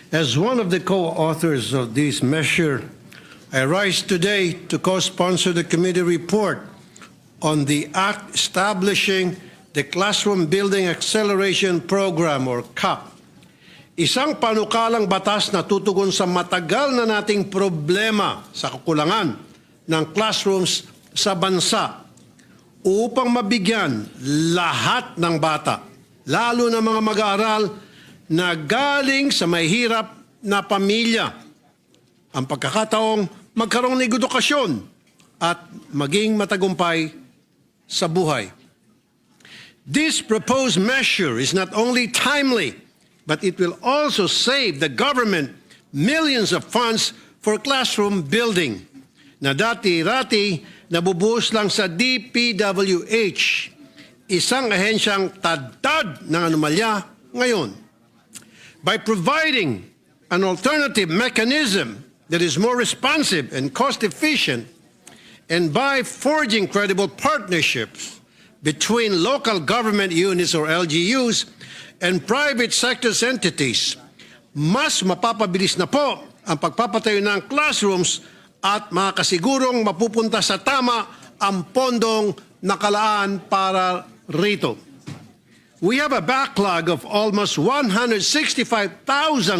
As one of the co-authors of this measure, I rise today to co-sponsor the committee report on the Act establishing the Classroom Building Acceleration Program or CAP. Isang panukalang batas na tutugon sa matagal na nating problema sa kakulangan ng classrooms sa bansa upang mabigyan lahat ng bata, lalo na mga mag-aaral na galing sa mahirap na pamilya, ang pagkakataong magkaroon ng edukasyon at maging matagumpay sa buhay. This proposed measure is not only timely, but it will also save the government millions of funds for classroom building na dati-rati nabubuhos lang sa DPWH, isang ahensyang tad-tad ng anomalya ngayon. By providing an alternative mechanism that is more responsive and cost-efficient, and by forging credible partnerships between local government units or LGUs and private sector entities, mas mapapabilis na po ang pagpapatayo ng classrooms at makasigurong mapupunta sa tama ang pondong nakalaan para rito. We have a backlog of almost 165,000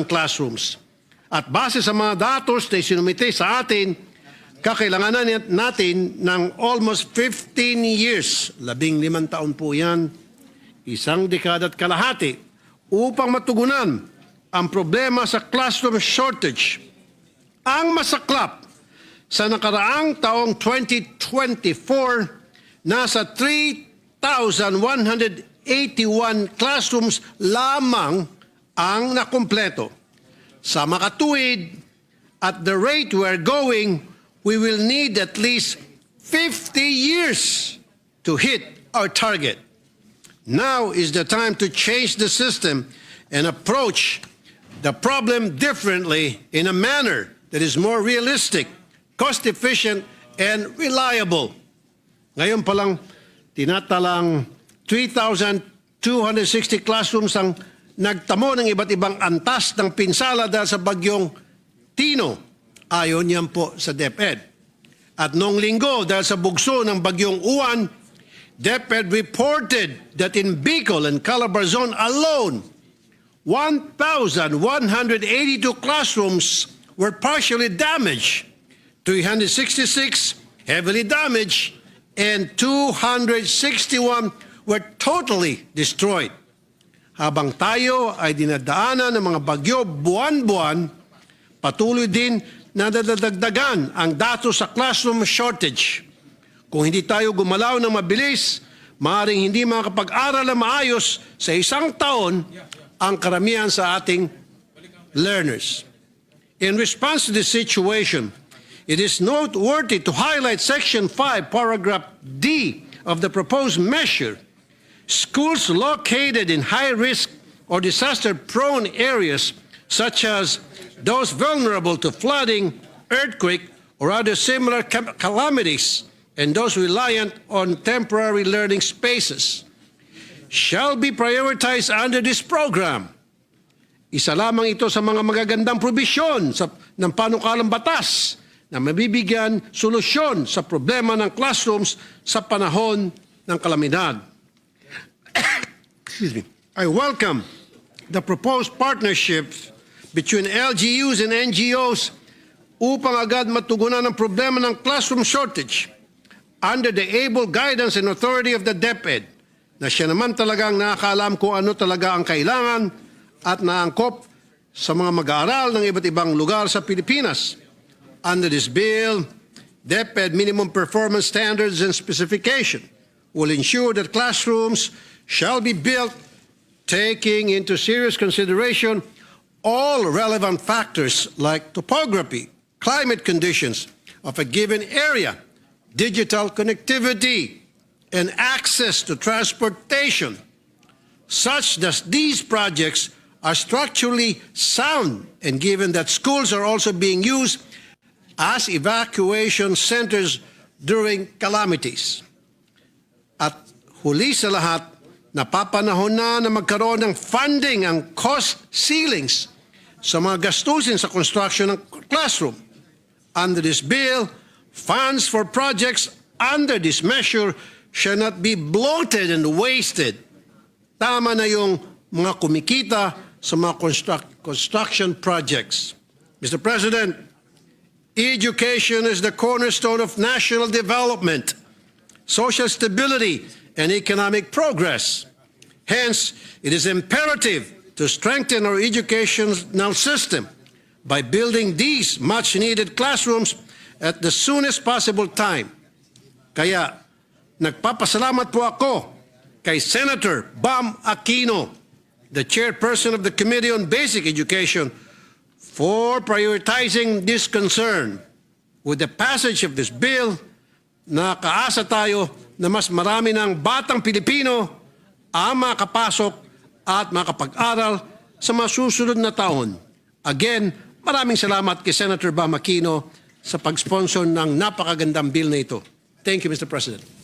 classrooms. At base sa mga datos na isinumite sa atin, kakailanganan natin ng almost 15 years, 15 taon po yan, isang dekada at kalahati, upang matugunan ang problema sa classroom shortage. Ang masaklap, sa nakaraang taong 2024, nasa 3,181 classrooms lamang ang nakumpleto. Sa makatuwid, at the rate we're going, we will need at least 50 years to hit our target. Now is the time to change the system and approach the problem differently in a manner that is more realistic, cost-efficient, and reliable. Ngayon pa lang, tinatalang 3,260 classrooms ang nagtamo ng iba't ibang antas ng pinsala dahil sa bagyong Tino. Ayon yan po sa DepEd. At noong linggo, dahil sa bugso ng bagyong Uwan, DepEd reported that in Bicol and Calabar Zone alone, 1,182 classrooms were partially damaged, 366 heavily damaged, and 261 were totally destroyed. Habang tayo ay dinadaanan ng mga bagyo buwan-buwan, patuloy din na nadadagdagan ang datos sa classroom shortage. Kung hindi tayo gumalaw ng mabilis, maaaring hindi makapag-aral na maayos sa isang taon ang karamihan sa ating learners. In response to this situation, it is noteworthy to highlight Section 5, Paragraph D of the proposed measure. Schools located in high-risk or disaster-prone areas, such as those vulnerable to flooding, earthquake, or other similar calamities, and those reliant on temporary learning spaces, shall be prioritized under this program. Isa lamang ito sa mga magagandang probisyon ng panukalang batas na mabibigyan solusyon sa problema ng classrooms sa panahon ng kalamidad. Excuse me. I welcome the proposed partnerships between LGUs and NGOs upang agad matugunan ang problema ng classroom shortage under the able guidance and authority of the DepEd, na siya naman talagang nakakaalam kung ano talaga ang kailangan at naangkop sa mga mag-aaral ng iba't ibang lugar sa Pilipinas. Under this bill, DepEd minimum performance standards and specification will ensure that classrooms shall be built taking into serious consideration all relevant factors like topography, climate conditions of a given area, digital connectivity, and access to transportation, such that these projects are structurally sound, and given that schools are also being used as evacuation centers during calamities. At huli sa lahat, napapanahon na magkaroon ng funding ang cost ceilings sa mga gastusin sa construction ng classroom. Under this bill, funds for projects under this measure shall not be bloated and wasted. Tama na yung mga kumikita sa mga construction projects. Mr. President, education is the cornerstone of national development, social stability, and economic progress. Hence, it is imperative to strengthen our educational system by building these much-needed classrooms at the soonest possible time. Kaya, nagpapasalamat po ako kay Senator Bam Aquino, the chairperson of the Committee on Basic Education, for prioritizing this concern. With the passage of this bill, nakaasa tayo na mas marami ng batang Pilipino ang makapasok at makapag-aral sa mga susunod na taon. Again, maraming salamat kay Senator Bam Aquino sa pag-sponsor ng napakagandang bill na ito. Thank you, Mr. President.